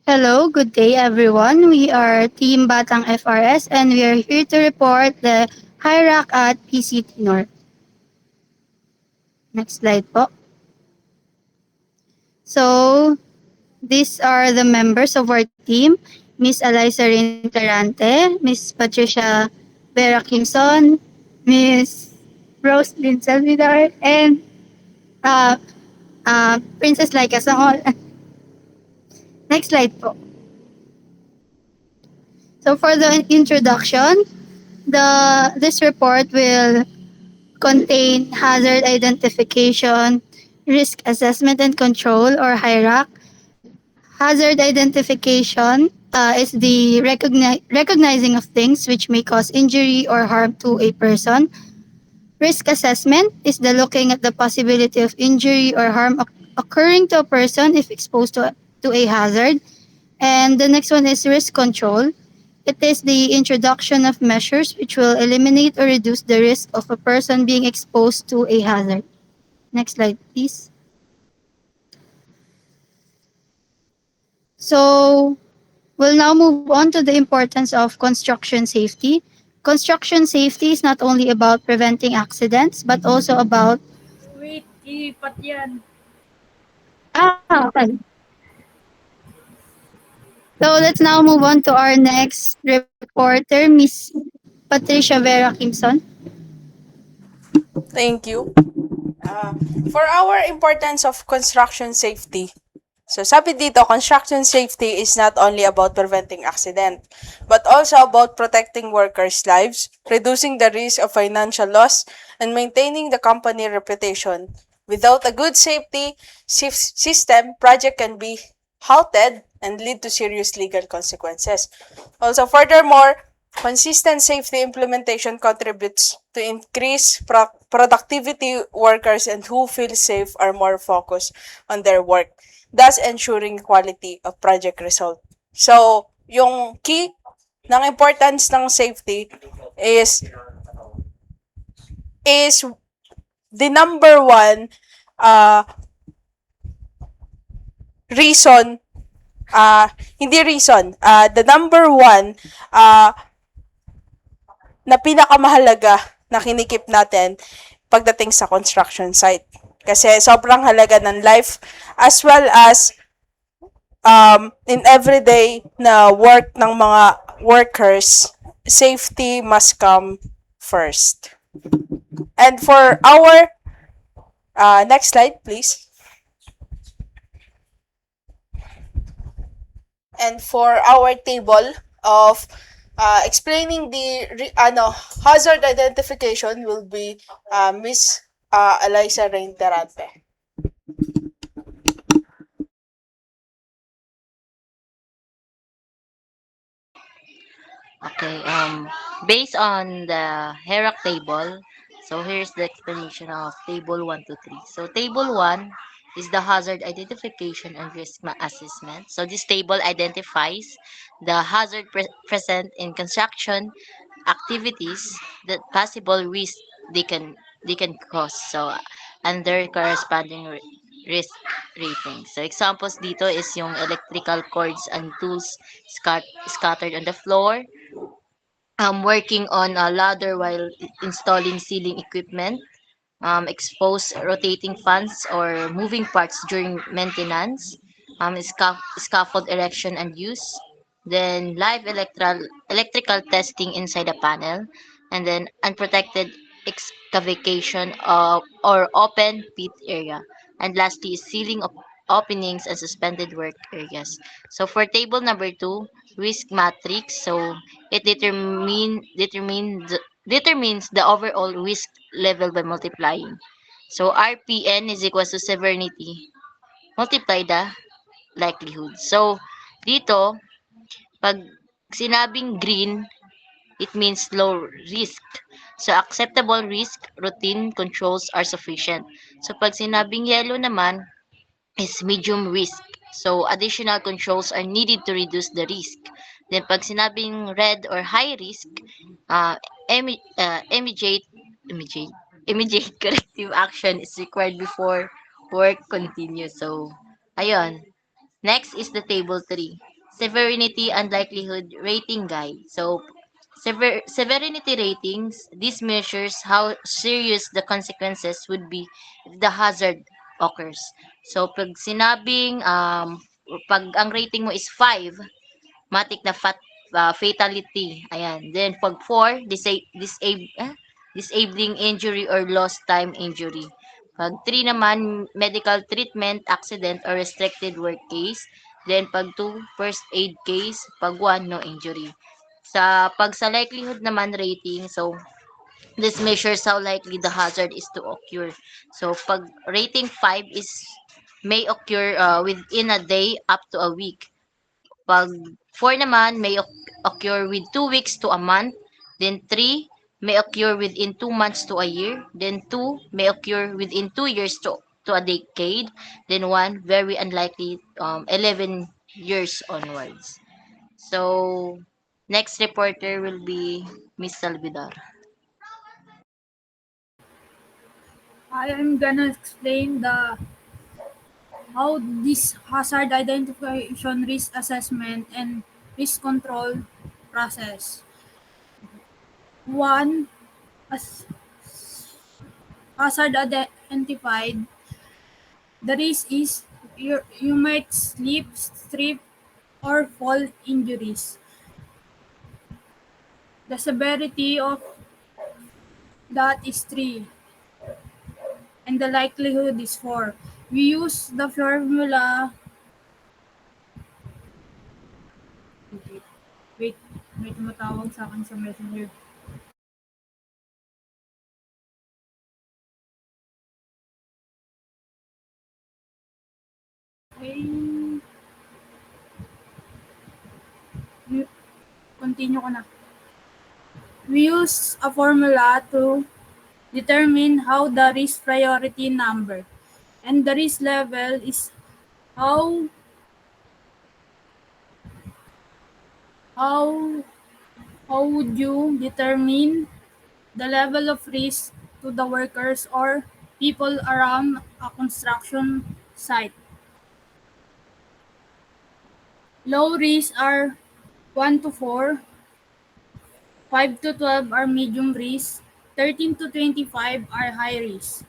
Hello, good day everyone. We are Team Batang FRS and we are here to report the HIRAC at PCT North. Next slide po. So, these are the members of our team. Miss Eliza Rinterante, Miss Patricia Vera Kimson, Miss Roslyn Salvidar, and uh, Princess Laika Sangol. Next slide po. So for the introduction, this report will contain hazard identification, risk assessment and control or HIRAC. Hazard identification is the recognizing of things which may cause injury or harm to a person. Risk assessment is the looking at the possibility of injury or harm occurring to a person if exposed to a hazard. And the next one is risk control. It is the introduction of measures which will eliminate or reduce the risk of a person being exposed to a hazard. Next slide, please. So, we'll now move on to the importance of construction safety. Construction safety is not only about preventing accidents, but also about... Wait, ipat yan. Okay. So, let's now move on to our next reporter, Miss Patricia Vera Kimson. Thank you. Uh, for our importance of construction safety, so sabi dito, construction safety is not only about preventing accident, but also about protecting workers' lives, reducing the risk of financial loss, and maintaining the company reputation. Without a good safety system, project can be halted and lead to serious legal consequences. Also, furthermore, consistent safety implementation contributes to increase productivity. Workers and who feel safe are more focused on their work, thus ensuring quality of project result. So, yung key ng importance ng safety is the number one uh, reason hindi reason the number one uh, na pinakamahalaga na kinikip natin pagdating sa construction site. Kasi sobrang halaga ng life as well as in everyday na work ng mga workers, safety must come first. And for our next slide, please. And for our table of explaining the hazard identification will be Miss Eliza Reinterante. Okay, based on the HERAC table, so here's the explanation of table 1 to 3. So table 1 is the hazard identification and risk assessment. So this table identifies the hazard present in construction activities, that possible risk they can cause. So and their corresponding risk rating. So examples dito is yung electrical cords and tools scattered on the floor, working on a ladder while installing ceiling equipment, expose rotating fans or moving parts during maintenance, scaffold erection and use, then live electrical testing inside the panel, and then unprotected excavation of or open pit area, and lastly is ceiling openings and suspended work areas. So for table number 2, risk matrix, so it determines the overall risk level by multiplying. So RPN is equals to severity multiply the likelihood. So dito, pag sinabing green, it means low risk. So acceptable risk, routine controls are sufficient. So pag sinabing yellow naman, is medium risk. So additional controls are needed to reduce the risk. Then pag sinabing red or high risk, uh, immediate, immediate, immediate corrective action is required before work continues. So, ayun. Next is the table 3. severity and likelihood rating guide. So, severity ratings, this measures how serious the consequences would be if the hazard occurs. So, pag sinabing, pag ang rating mo is 5, matik na fatality. Ayan. Then, pag 4, disabling injury or lost time injury. Pag 3 naman, medical treatment, accident, or restricted work case. Then, pag 2, first aid case. Pag 1, no injury. Pag sa likelihood naman rating, so, this measures how likely the hazard is to occur. So, pag rating 5 is may occur within a day up to a week. Pag 4 naman, may occur with 2 weeks to a month. Then 3, may occur within 2 months to a year. Then 2, may occur within 2 years to a decade. Then 1, very unlikely, 11 years onwards. So, next reporter will be Miss Salvador. I am gonna explain the how this hazard identification, risk assessment, and risk control process. One, as hazard identified, the risk is you might slip, trip, or fall injuries. The severity of that is 3, and the likelihood is 4. We use the formula. Wait, may tumatawag sa akin sa messenger. Okay. Continue ko na. We use a formula to determine how the risk priority number, and the risk level is how how how would you determine the level of risk to the workers or people around a construction site. Low risk are 1 to 4, 5 to 12 are medium risk, 13 to 25 are high risk.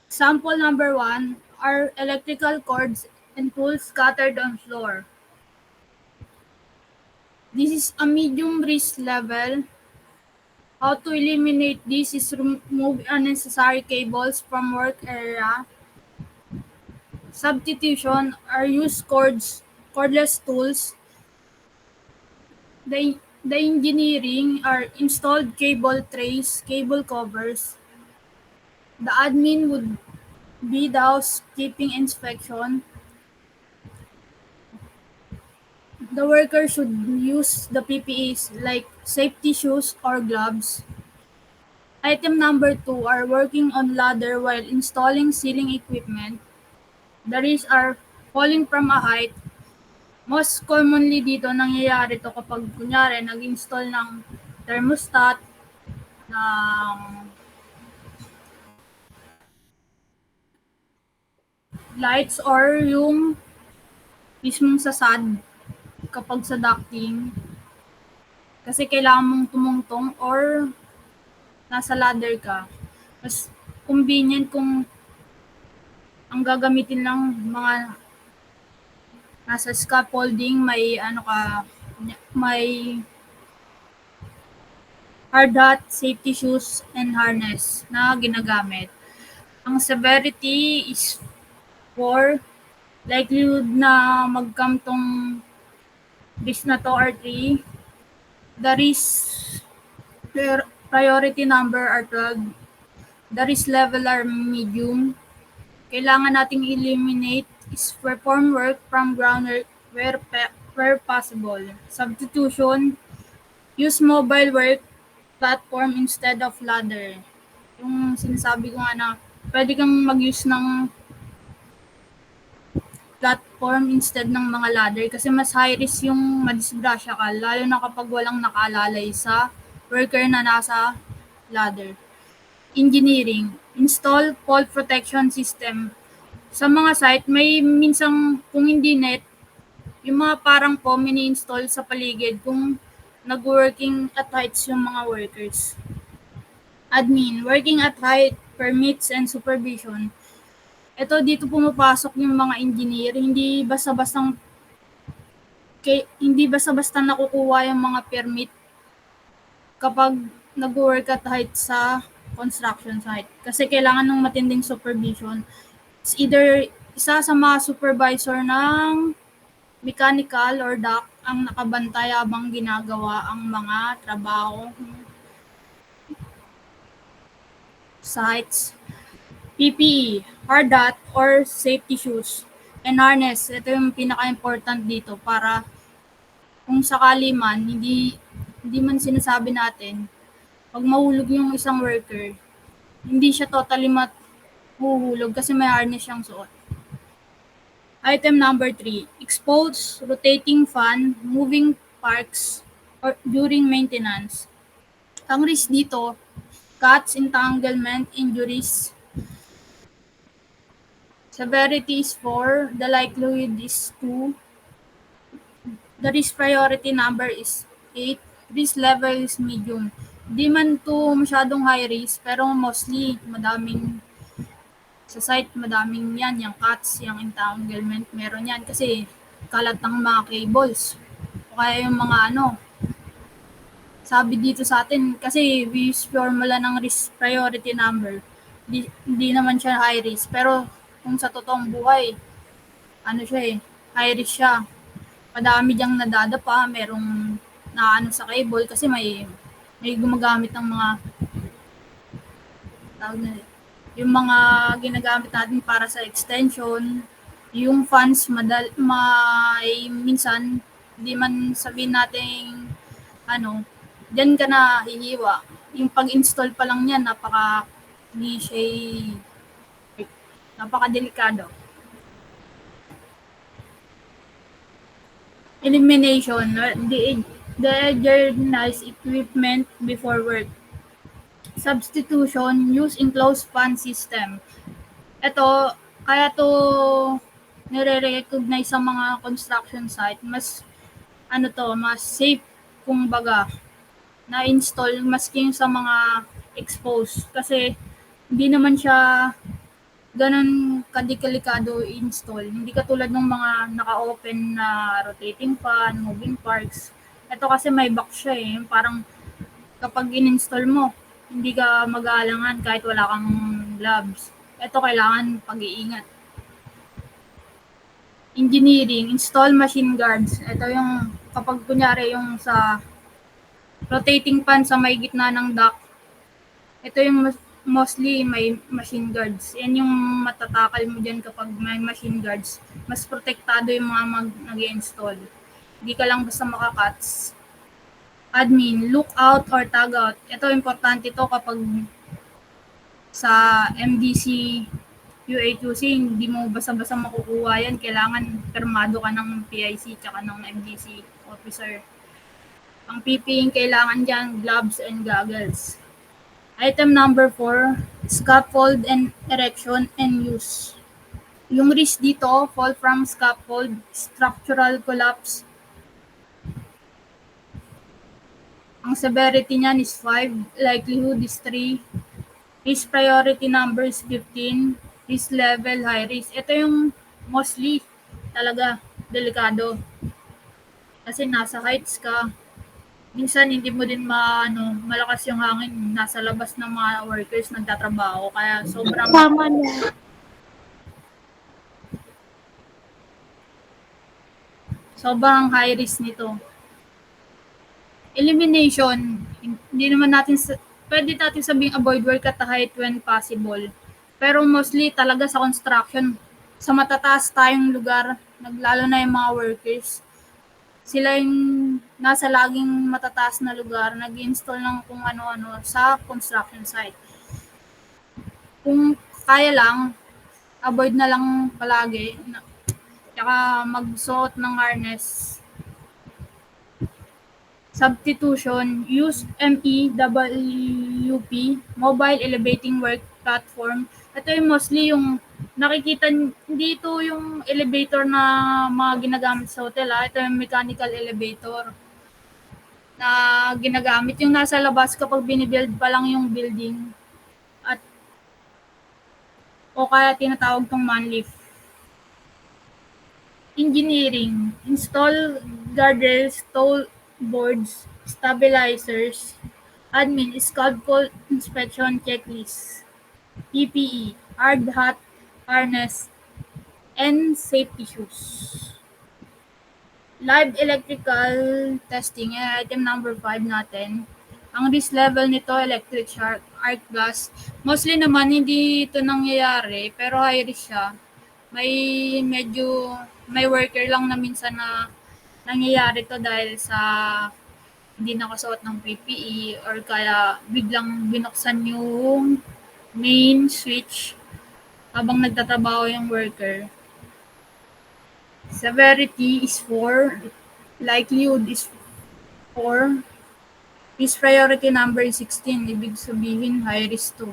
Sample number 1 are electrical cords and tools scattered on floor. This is a medium risk level. How to eliminate this is remove unnecessary cables from work area. Substitution are use cordless tools. The engineering are installed cable trays, cable covers. The admin would be the housekeeping inspection. The worker should use the PPEs like safety shoes or gloves. Item number 2 are working on ladder while installing ceiling equipment. The risks are falling from a height. Most commonly dito nangyayari to kapag kunyari nag-install ng thermostat, ng lights or yung mismong sasad kapag sa ducting. Kasi kailangan mong tumungtong or nasa ladder ka. Mas convenient kung ang gagamitin lang mga nasa scaffolding, may may hard hat, safety shoes, and harness na ginagamit. Ang severity is 4, likelihood na mag-come tong risk na to are 3. The risk priority number are 12. The risk level are medium. Kailangan nating eliminate is perform work from groundwork where possible. Substitution, use mobile work platform instead of ladder. Yung sinasabi ko nga na pwede kang mag-use ng platform instead ng mga ladder kasi mas high risk yung madisgrasya ka lalo na kapag walang nakaalalay sa worker na nasa ladder. Engineering, install fall protection system. Sa mga site, may minsang kung hindi net, Yung mga parang foam ini-install sa paligid kung nag-working at heights yung mga workers. Admin, working at height, permits and supervision. Ito dito pumapasok yung mga engineer, hindi basta-basta nakukuha yung mga permit kapag nag-work at height sa construction site. Kasi kailangan ng matinding supervision. It's either isa sa mga supervisor ng mechanical or dock ang nakabantay habang ginagawa ang mga trabaho sites. PPE, hard hat or safety shoes, and harness. Ito yung pinaka-important dito para kung sakali man, hindi man sinasabi natin, pag mahulog yung isang worker, hindi siya totally mahuhulog kasi may harness siyang suot. Item number 3, expose rotating fan, moving parts, or during maintenance. Ang risk dito, cuts, entanglement, injuries. Severity is 4, the likelihood is 2, the risk priority number is 8, risk level is medium. Di man to masyadong high risk, pero mostly sa site madaming yan, yung cuts, yung entanglement, meron yan kasi kalat ng mga cables. O kaya yung mga sabi dito sa atin, kasi we use formula ng risk priority number. Hindi naman siya high risk, pero kung sa totoong buhay, high risk siya. Madami diyang nadadapa, merong naano sa cable kasi may gumagamit ng mga yung mga ginagamit natin para sa extension, yung fans minsan hindi man sabihin natin diyan ka na hihiwa. Yung pag-install pa lang niyan napaka-delikado. Elimination, de-energize equipment before work. Substitution, use enclosed fan system. Ito, kaya to nire-recognize sa mga construction site, mas safe kumbaga na-install maski sa mga exposed kasi hindi naman siya ganun kadikalikado install. Hindi katulad ng mga naka-open na rotating fan, moving parts. Ito kasi may box siya parang kapag in-install mo, hindi ka mag-aalangan kahit wala kang gloves. Ito kailangan pag-iingat. Engineering, install machine guards. Ito yung kapag kunyari yung sa rotating fan sa may gitna ng dock. Ito yung mostly may machine guards. Yan yung matatakal mo dyan kapag may machine guards. Mas protektado yung mga nag-i-install. Hindi ka lang basta makacuts. Admin, lookout or tagout. Ito, importante to kapag sa MDC UAQC, hindi mo basta-basta makukuha yan. Kailangan permado ka ng PIC tsaka ng MDC officer. Ang PPE kailangan dyan, gloves and goggles. Item number 4, scaffold and erection and use. Yung risk dito, fall from scaffold, structural collapse. Ang severity niyan is 5, likelihood is 3, risk priority number is 15, risk level high risk. Ito yung mostly talaga delikado. Kasi nasa heights ka, minsan hindi mo din malakas yung hangin, nasa labas ng mga workers nagtatrabaho, kaya sobrang high risk nito. Elimination, pwede natin sabing avoid work at height when possible. Pero mostly talaga sa construction, sa matataas tayong lugar, lalo na yung mga workers, sila yung nasa laging matataas na lugar, nag-install ng kung ano-ano sa construction site. Kung kaya lang, avoid na lang palagi. Tsaka magsuot ng harness. Substitution, use MEWP, Mobile Elevating Work Platform. Ito yung mostly yung nakikita, hindi ito yung elevator na mga ginagamit sa hotel. Ito yung mechanical elevator na ginagamit yung nasa labas kapag binibuild pa lang yung building at o kaya tinatawag tong manlift. Engineering, install guardrails, toll boards, stabilizers, admin, scaffold inspection checklist, PPE, hard hat, harness, and safety shoes. Live electrical testing, item number 5 natin. Ang risk level nito, electric shock, arc blast. Mostly naman, hindi ito nangyayari, pero high risk siya. May worker lang na minsan na nangyayari to dahil sa hindi nakasuot ng PPE or kaya biglang binuksan yung main switch habang nagtatrabaho yung worker. Severity is 4, likelihood is 4, risk priority number is 16, ibig sabihin high risk 2.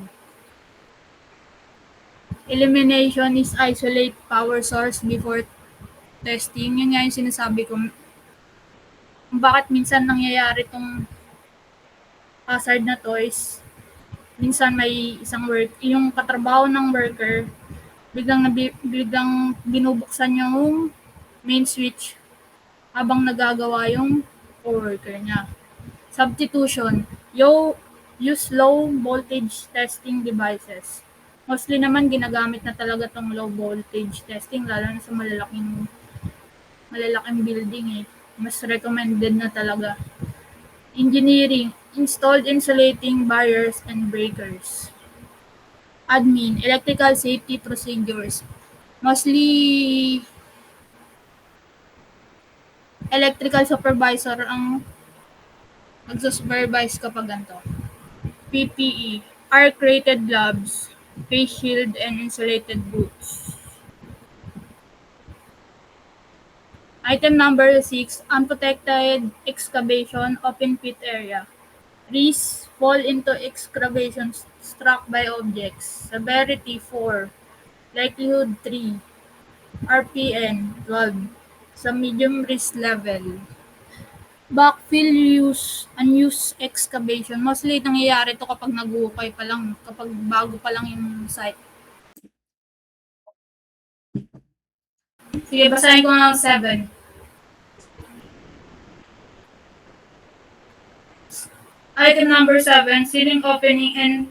Elimination is isolate power source before testing. Yun nga yung sinasabi ko, kung bakit minsan nangyayari tong hazard na to is minsan may isang yung katrabaho ng worker, biglang binubuksan yung main switch habang nagagawa yung co-worker niya. Substitution, use low voltage testing devices. Mostly naman ginagamit na talaga tong low voltage testing lalo na sa malalaking building eh. Mas recommended na talaga. Engineering, installed insulating barriers and breakers. Admin, electrical safety procedures. Mostly electrical supervisor ang nagsusupervise kapag ganito. PPE, arc-rated gloves, face shield, and insulated boots. Item number 6, unprotected excavation, open pit area. Risk, fall into excavations struck by objects. Severity 4, likelihood 3, RPN 12, sa medium risk level. Backfill use, unused excavation. Mostly nangyayari ito kapag nag-uukay pa lang, kapag bago pa lang yung site. Sige, basahin ko ng 7. Item number 7, ceiling opening and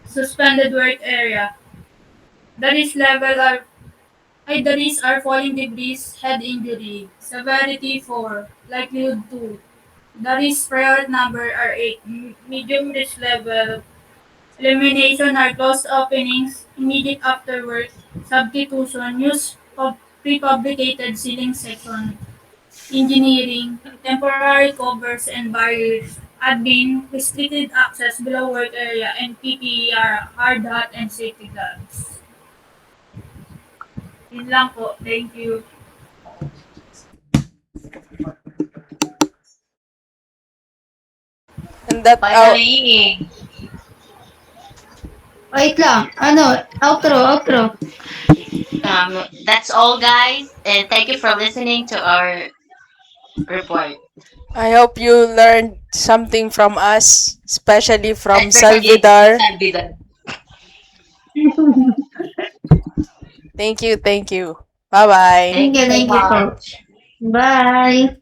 suspended work area. The risk are falling debris, head injury. Severity 4, likelihood 2. The risk priority number are 8. Medium risk level. Elimination are closed openings, immediate afterwards. Substitution, use of prefabricated ceiling section. Engineering, temporary covers and barriers. Admin, restricted access below work area, and PPE are hard hat and safety gloves. Yun lang po. Thank you. And that Finally, Wait lang. Outro. that's all, guys, and thank you for listening to our report. I hope you learned something from us, especially from Especially Salvidar. Salvidar. Thank you. Bye-bye. Thank you po. Bye.